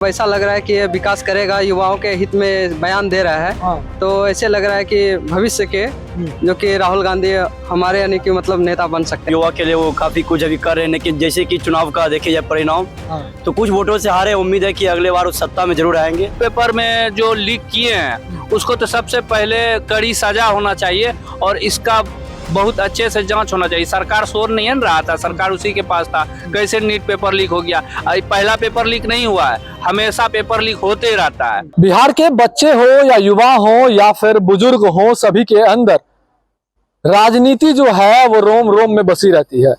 ऐसा लग रहा है कि ये विकास करेगा, युवाओं के हित में बयान दे रहा है। हाँ। तो ऐसे लग रहा है कि भविष्य के जो कि राहुल गांधी हमारे यानी कि मतलब नेता बन सकते हैं। युवा के लिए वो काफी कुछ अभी कर रहे हैं, लेकिन जैसे कि चुनाव का देखे जाए परिणाम, तो कुछ वोटों से हारे। उम्मीद है कि अगले बार उस सत्ता में जरूर आएंगे। पेपर में जो लीक किए हैं उसको तो सबसे पहले कड़ी सजा होना चाहिए और इसका बहुत अच्छे से जांच होना चाहिए। सरकार शोर नहीं न रहा था, सरकार उसी के पास था। कैसे नीट पेपर लीक हो गया? पहला पेपर लीक नहीं हुआ है, हमेशा पेपर लीक होते रहता है। बिहार के बच्चे हो या युवा हो या फिर बुजुर्ग हो, सभी के अंदर राजनीति जो है वो रोम रोम में बसी रहती है।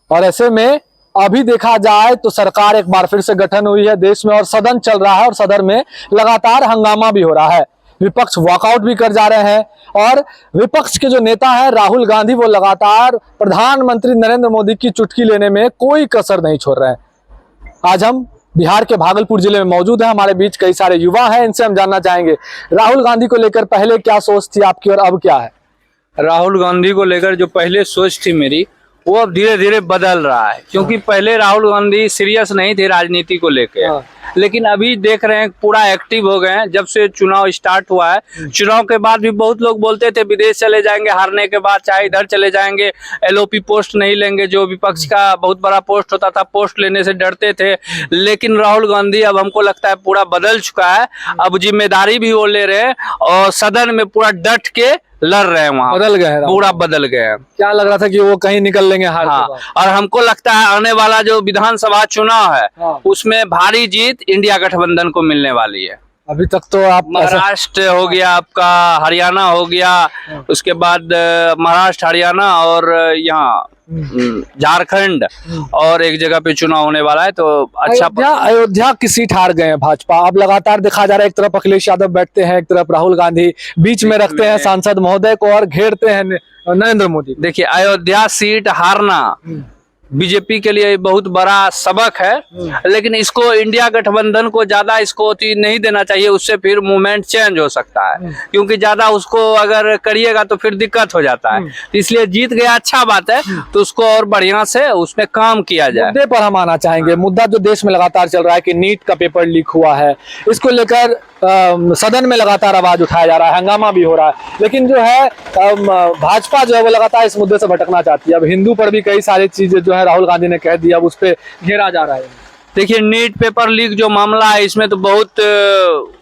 और ऐसे में अभी देखा जाए तो सरकार एक बार फिर से गठन हुई है देश में और सदन चल रहा है और सदन में लगातार हंगामा भी हो रहा है। विपक्ष वॉकआउट भी कर जा रहे हैं और विपक्ष के जो नेता हैं राहुल गांधी, वो लगातार प्रधानमंत्री नरेंद्र मोदी की चुटकी लेने में कोई कसर नहीं छोड़ रहे हैं। आज हम बिहार के भागलपुर जिले में मौजूद हैं, हमारे बीच कई सारे युवा हैं, इनसे हम जानना चाहेंगे राहुल गांधी को लेकर पहले क्या सोच थी आपकी और अब क्या है। राहुल गांधी को लेकर जो पहले सोच थी मेरी, वो अब धीरे धीरे बदल रहा है। क्योंकि पहले राहुल गांधी सीरियस नहीं थे राजनीति को लेकर, लेकिन अभी देख रहे हैं पूरा एक्टिव हो गए हैं। जब से चुनाव स्टार्ट हुआ है, चुनाव के बाद भी बहुत लोग बोलते थे विदेश चले जाएंगे, हारने के बाद चाहे इधर चले जाएंगे, एलओपी पोस्ट नहीं लेंगे। जो विपक्ष का बहुत बड़ा पोस्ट होता था, पोस्ट लेने से डरते थे। लेकिन राहुल गांधी अब हमको लगता है पूरा बदल चुका है। अब जिम्मेदारी भी वो ले रहे हैं और सदन में पूरा डट के लड़ रहे हैं। वहाँ बदल गए, पूरा बदल गए हैं। क्या लग रहा था कि वो कहीं निकल लेंगे हार के हाँ, बाद। और हमको लगता है आने वाला जो विधानसभा चुनाव है, हाँ। उसमें भारी जीत इंडिया गठबंधन को मिलने वाली है। अभी तक तो आप महाराष्ट्र हो गया आपका, हरियाणा हो गया, उसके बाद महाराष्ट्र, हरियाणा और यहाँ झारखंड और एक जगह पे चुनाव होने वाला है। तो अच्छा अयोध्या की सीट हार गए हैं भाजपा। अब लगातार देखा जा रहा है, एक तरफ अखिलेश यादव बैठते हैं, एक तरफ राहुल गांधी, बीच में रखते हैं सांसद महोदय को और घेरते हैं नरेंद्र मोदी। देखिए, अयोध्या सीट हारना बीजेपी के लिए बहुत बड़ा सबक है, लेकिन इसको इंडिया गठबंधन को ज्यादा इसको नहीं देना चाहिए। उससे फिर मूवमेंट चेंज हो सकता है, क्योंकि ज्यादा उसको अगर करिएगा तो फिर दिक्कत हो जाता है। इसलिए जीत गया, अच्छा बात है, तो उसको और बढ़िया से उसमें काम किया जाए। मुद्दे पर हम आना चाहेंगे। मुद्दा जो देश में लगातार चल रहा है कि नीट का पेपर लीक हुआ है, इसको लेकर सदन में लगातार आवाज उठाया जा रहा है, हंगामा भी हो रहा है। लेकिन जो है भाजपा जो है वो लगातार इस मुद्दे से भटकना चाहती है। अब हिंदू पर भी कई सारी चीजें जो है राहुल गांधी ने कह दिया, अब उस पर घेरा जा रहा है। देखिए, नीट पेपर लीक जो मामला है, इसमें तो बहुत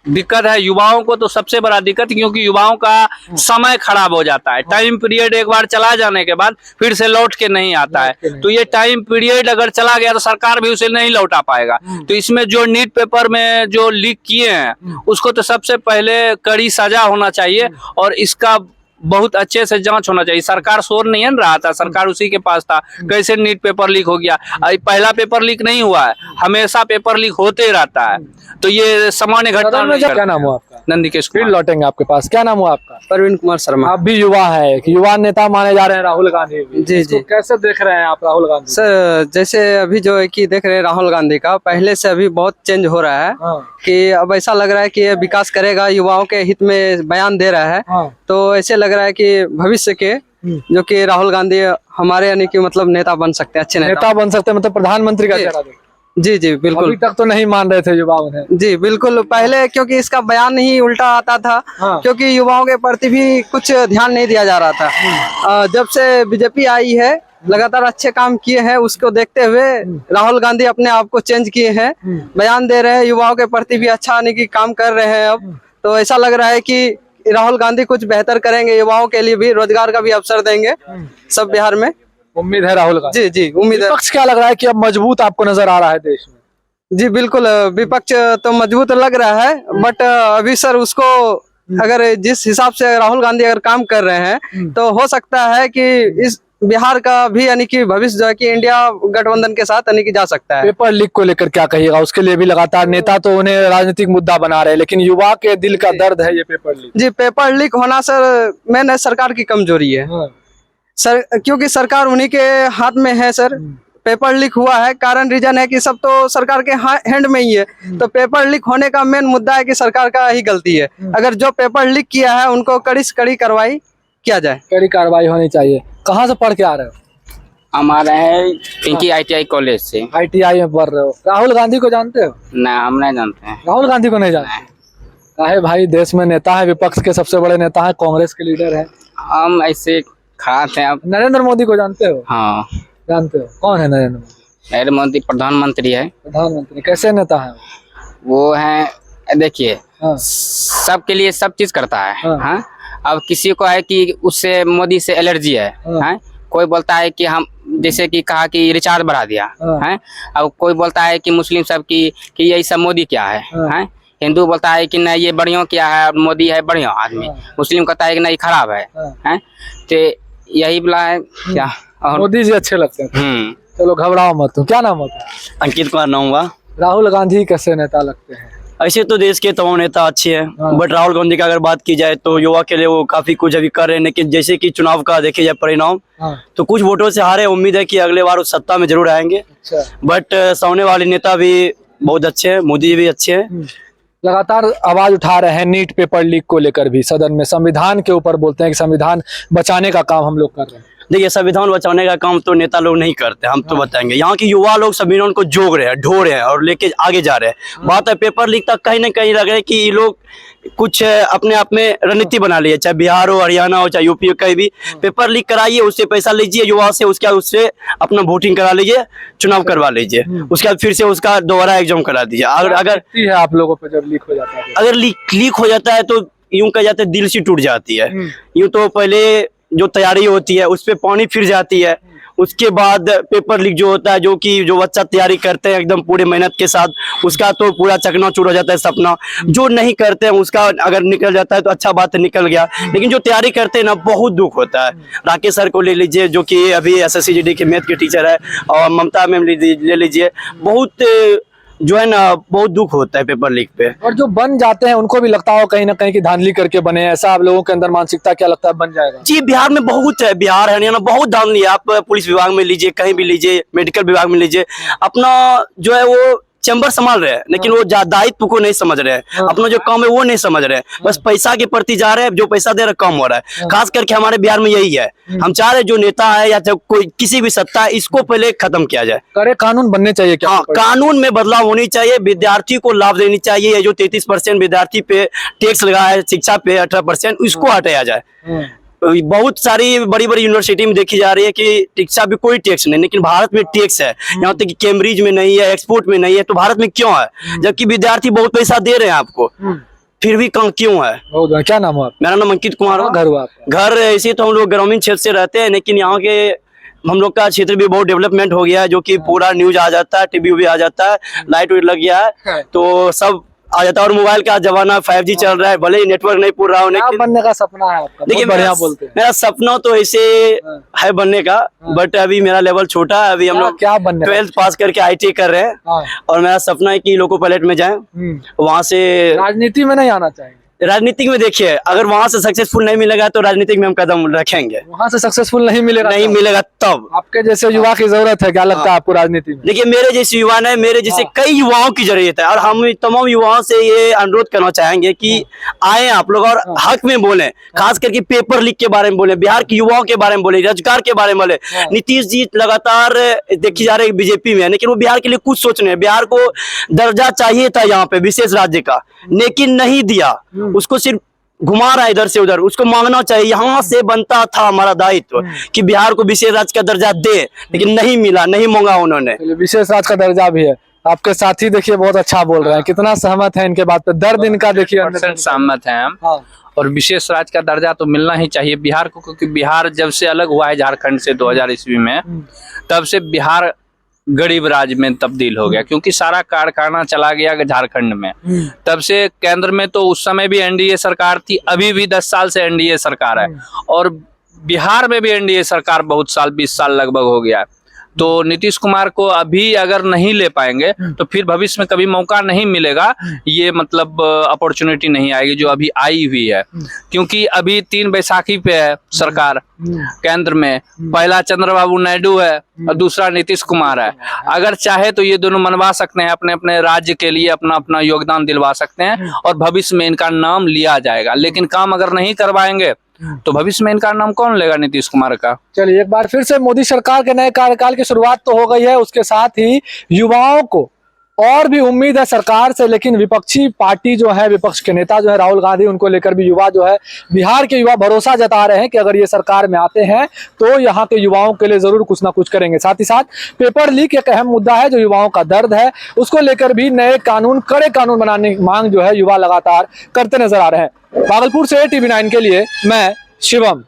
दिक्कत है युवाओं को। तो सबसे बड़ा दिक्कत, क्योंकि युवाओं का समय खराब हो जाता है। टाइम पीरियड एक बार चला जाने के बाद फिर से लौट के नहीं आता है। तो ये टाइम पीरियड अगर चला गया तो सरकार भी उसे नहीं लौटा पाएगा। तो इसमें जो नीट पेपर में जो लीक किए हैं, उसको तो सबसे पहले कड़ी सजा होना चाहिए और इसका बहुत अच्छे से जांच होना चाहिए। सरकार शोर नहीं न रहा था, सरकार उसी के पास था। कैसे नीट पेपर लीक हो गया? पहला पेपर लीक नहीं हुआ है, हमेशा पेपर लीक होते रहता है। तो ये सामान्य घटना नहीं। क्या नाम हुआ आपका? नंदिकेश फिर लौटेंगे आपके पास। क्या नाम हुआ आपका? प्रवीण कुमार शर्मा। आप भी युवा है, युवा नेता माने जा रहे हैं राहुल गांधी। जी जी। कैसे देख रहे हैं आप राहुल गांधी? सर, जैसे अभी जो है कि देख रहे हैं राहुल गांधी का पहले से अभी बहुत चेंज हो रहा है। कि अब ऐसा लग रहा है कि ये विकास करेगा, युवाओं के हित में बयान दे रहा है। तो ऐसे लग रहा है कि भविष्य के जो कि राहुल गांधी हमारे यानी कि मतलब नेता बन सकते हैं, अच्छे नेता बन सकते हैं, मतलब प्रधानमंत्री का चेहरा। जी जी बिल्कुल। अभी तक तो नहीं मान रहे थे युवा उन्हें। जी बिल्कुल, पहले क्योंकि इसका बयान ही उल्टा आता था। क्योंकि युवाओं के प्रति भी कुछ ध्यान नहीं दिया जा रहा था। जब से बीजेपी आई है, लगातार अच्छे काम किए हैं, उसको देखते हुए राहुल गांधी अपने आप को चेंज किए हैं, बयान दे रहे हैं, युवाओं के प्रति भी अच्छा आने की काम कर रहे हैं। अब तो ऐसा लग रहा है कि राहुल गांधी कुछ बेहतर करेंगे, युवाओं के लिए भी रोजगार का भी अवसर देंगे सब बिहार में। उम्मीद है राहुल गांधी। जी जी, उम्मीद है। विपक्ष क्या लग रहा है कि अब मजबूत आपको नजर आ रहा है देश में? जी बिल्कुल, विपक्ष तो मजबूत लग रहा है, बट अभी सर उसको अगर जिस हिसाब से राहुल गांधी अगर काम कर रहे हैं, तो हो सकता है कि इस बिहार का भी यानी कि भविष्य जो है कि इंडिया गठबंधन के साथ यानी कि जा सकता है। पेपर लीक को लेकर क्या कहिएगा? उसके लिए भी लगातार नेता तो उन्हें राजनीतिक मुद्दा बना रहे हैं, लेकिन युवा के दिल का दर्द है ये पेपर लीक। जी, पेपर लीक होना सर मैंने सरकार की कमजोरी है। सर, क्योंकि सरकार उन्हीं के हाथ में है सर। पेपर लीक हुआ है, कारण रीजन है कि सब तो सरकार के हैंड में ही है। तो पेपर लीक होने का मेन मुद्दा है कि सरकार का ही गलती है। अगर जो पेपर लीक किया है उनको कड़ी से कड़ी कार्रवाई किया जाए। कड़ी कार्रवाई होनी चाहिए। कहाँ से पढ़ के आ रहे हो? हमारा है पिंकी ITI कॉलेज से। ITI में पढ़ रहे हो। राहुल गांधी को जानते हो? ना, हम नहीं जानते हैं। राहुल गांधी को नहीं जानते? काहे भाई, देश में नेता है, विपक्ष के सबसे बड़े नेता है, कांग्रेस के लीडर है। हम ऐसे खाते हैं। नरेंद्र मोदी को जानते हो? हाँ, जानते हो? कौन है नरेंद्र मोदी? नरेंद्र मोदी प्रधानमंत्री है। प्रधानमंत्री कैसे नेता है? वो है, देखिए, हाँ। सबके लिए सब चीज करता है। हाँ। हाँ? अब किसी को है कि उससे मोदी से एलर्जी है। हाँ। हाँ? कोई बोलता है कि हम, जैसे कि कहा कि रिचार्ज बढ़ा दिया। हाँ। है? अब कोई बोलता है कि मुस्लिम सब की कि ये सब मोदी क्या है। हाँ। हैं? हिंदू बोलता है कि नहीं ये बढ़िया क्या है और मोदी है बढ़िया आदमी। हाँ। मुस्लिम कहता है कि नहीं खराब है। हाँ। हैं? तो यही बोला है क्या। और मोदी जी अच्छे लगते हैं। चलो घबराओ मत। तुम क्या नाम होता है? अंकित कुमार नाम हुआ। राहुल गांधी कैसे नेता लगते हैं? ऐसे तो देश के तमाम नेता अच्छे हैं, हाँ। बट राहुल गांधी का अगर बात की जाए तो युवा के लिए वो काफी कुछ अभी कर रहे हैं। लेकिन जैसे कि चुनाव का देखे जाए परिणाम, हाँ। तो कुछ वोटों से हारे। उम्मीद है कि अगले बार उस सत्ता में जरूर आएंगे। अच्छा। बट सामने वाले नेता भी बहुत अच्छे हैं, मोदी जी भी अच्छे हैं। लगातार आवाज उठा रहे हैं नीट पेपर लीक को लेकर भी सदन में, संविधान के ऊपर बोलते हैं कि संविधान बचाने का काम हम लोग कर रहे हैं। देखिए, संविधान बचाने का काम तो नेता लोग नहीं करते, हम तो बताएंगे। यहाँ के युवा लोग संविधान को जोग रहे हैं, ढो रहे हैं और लेके आगे जा रहे हैं। बात है पेपर लीक तक कहीं ना कहीं लग रहा है कि ये लोग कुछ अपने आप में रणनीति बना लिए, चाहे बिहार हो, हरियाणा हो, चाहे यूपी हो, कहीं भी पेपर लीक कराइए, उससे पैसा लीजिए युवा से, उसके बाद उससे अपना वोटिंग करा लीजिए, चुनाव करवा लीजिए, उसके बाद फिर से उसका दोबारा एग्जाम करा दीजिए। अगर है आप लोगों पे जब लीक हो जाता है, अगर लीक हो जाता है तो यूं कहा जाता है दिल से टूट जाती है। यूं तो पहले जो तैयारी होती है उस पे पानी फिर जाती है, उसके बाद पेपर लीक जो होता है, जो बच्चा तैयारी करते हैं एकदम पूरे मेहनत के साथ, उसका तो पूरा चकनाचूर हो जाता है सपना। जो नहीं करते हैं उसका अगर निकल जाता है तो अच्छा बात है, निकल गया। लेकिन जो तैयारी करते हैं ना, बहुत दुख होता है। राकेश सर को ले लीजिए, जो कि अभी SSCGD के मैथ के टीचर है, और ममता मैम ले लीजिए, बहुत जो है ना, बहुत दुख होता है पेपर लीक पे। और जो बन जाते हैं उनको भी लगता हो कहीं ना कहीं कि धांधली करके बने, ऐसा आप लोगों के अंदर मानसिकता क्या लगता है बन जाएगा? जी, बिहार में बहुत है, बिहार हरियाणा बहुत धांधली है। आप पुलिस विभाग में लीजिए, कहीं भी लीजिए, मेडिकल विभाग में लीजिए, अपना जो है वो चैम्बर संभाल रहे हैं, लेकिन वो दायित्व को नहीं समझ रहे हैं। अपना जो काम है वो नहीं समझ रहे हैं, बस पैसा के प्रति जा रहे हैं, जो पैसा दे रहे कम हो रहा है। खास करके हमारे बिहार में यही है। हम चाह रहे जो नेता है या कोई किसी भी सत्ता है, इसको पहले खत्म किया जाए। कड़े कानून बनने चाहिए क्या? हाँ, कानून में बदलाव होनी चाहिए, विद्यार्थी को लाभ देनी चाहिए। ये जो 33% विद्यार्थी पे टैक्स लगा है, शिक्षा पे 18%, इसको हटाया जाए। बहुत सारी बड़ी बड़ी यूनिवर्सिटी में देखी जा रही है कि शिक्षा भी कोई टैक्स नहीं, लेकिन भारत में टैक्स है। यहाँ तक कि कैम्ब्रिज में नहीं है, एक्सपोर्ट में नहीं है, तो भारत में क्यों है? जबकि विद्यार्थी बहुत पैसा दे रहे हैं आपको, फिर भी कम क्यों है? बहुत। क्या नाम है? मेरा नाम अंकित कुमार है। घर हुआ घर ऐसे तो हम लोग ग्रामीण क्षेत्र से रहते हैं, लेकिन यहाँ के हम लोग का क्षेत्र भी बहुत डेवलपमेंट हो गया है, जो कि पूरा न्यूज आ जाता है, टीवी भी आ जाता है, लाइट वाइट लग गया है, तो सब आ जाता है। और मोबाइल का जमाना 5G चल रहा है, भले ही नेटवर्क नहीं पूरा हो, क्या बनने का सपना है आपका? देखिए, बढ़िया बोलते हैं। मेरा सपना तो ऐसे है बनने का, बट अभी मेरा लेवल छोटा है। अभी हम लोग क्या बनने 12th पास करके ITI कर रहे हैं, और मेरा सपना है कि लोको पायलट में जाए, वहां से। राजनीति में नहीं आना चाहिए? राजनीतिक में देखिए, अगर वहां से सक्सेसफुल नहीं मिलेगा तो राजनीतिक में हम कदम रखेंगे। वहां से सक्सेसफुल नहीं मिलेगा? नहीं मिलेगा तब आपके जैसे युवा की जरूरत है, क्या लगता है आपको राजनीति में? देखिए, मेरे जैसे युवा ने, मेरे जैसे कई युवाओं की जरूरत है, और हम तमाम युवाओं से ये अनुरोध करना चाहेंगे कि आए आप लोग और हक में बोले, खास करके पेपर लीक के बारे में बोले, बिहार के युवाओं के बारे में बोले, रोजगार के बारे में बोले। नीतीश जी लगातार देखी जा रही है बीजेपी में, लेकिन वो बिहार के लिए कुछ सोच रहे हैं। बिहार को दर्जा चाहिए था यहाँ पे विशेष राज्य का, लेकिन नहीं दिया, उसको सिर्फ घुमा रहा है इधर से उधर। उसको मांगना चाहिए, यहाँ से बनता था हमारा दायित्व कि बिहार को विशेष राज्य का दर्जा दे, लेकिन नहीं मिला, नहीं मांगा उन्होंने। विशेष राज्य का दर्जा भी है। आपके साथी देखिए बहुत अच्छा बोल रहे हैं, कितना सहमत है इनके बात पे? दर्द इनका देखिए। 100% सहमत है हम। और विशेष राज्य का दर्जा तो मिलना ही चाहिए बिहार को, क्योंकि बिहार जब से अलग हुआ है झारखंड से 2000 ईस्वी में, तब से बिहार गरीब राज्य में तब्दील हो गया, क्योंकि सारा कारखाना चला गया झारखंड में। तब से केंद्र में तो उस समय भी NDA सरकार थी, अभी भी 10 साल से NDA सरकार है, और बिहार में भी NDA सरकार बहुत साल, 20 साल लगभग हो गया है। तो नीतीश कुमार को अभी अगर नहीं ले पाएंगे तो फिर भविष्य में कभी मौका नहीं मिलेगा, ये मतलब अपॉर्चुनिटी नहीं आएगी जो अभी आई हुई है। क्योंकि अभी 3 बैसाखी पे है सरकार केंद्र में, पहला चंद्रबाबू नायडू है और दूसरा नीतीश कुमार है। अगर चाहे तो ये दोनों मनवा सकते हैं, अपने अपने राज्य के लिए अपना अपना योगदान दिलवा सकते हैं, और भविष्य में इनका नाम लिया जाएगा। लेकिन काम अगर नहीं करवाएंगे तो भविष्य में इनका नाम कौन लेगा नीतीश कुमार का? चलिए, एक बार फिर से मोदी सरकार के नए कार्यकाल की शुरुआत तो हो गई है, उसके साथ ही युवाओं को और भी उम्मीद है सरकार से। लेकिन विपक्षी पार्टी जो है, विपक्ष के नेता जो है राहुल गांधी, उनको लेकर भी युवा जो है, बिहार के युवा भरोसा जता रहे हैं कि अगर ये सरकार में आते हैं तो यहाँ के युवाओं के लिए जरूर कुछ ना कुछ करेंगे। साथ ही साथ पेपर लीक एक अहम मुद्दा है जो युवाओं का दर्द है, उसको लेकर भी नए कानून, कड़े कानून बनाने की मांग जो है युवा लगातार करते नजर आ रहे हैं। भागलपुर से TV9 के लिए मैं शिवम।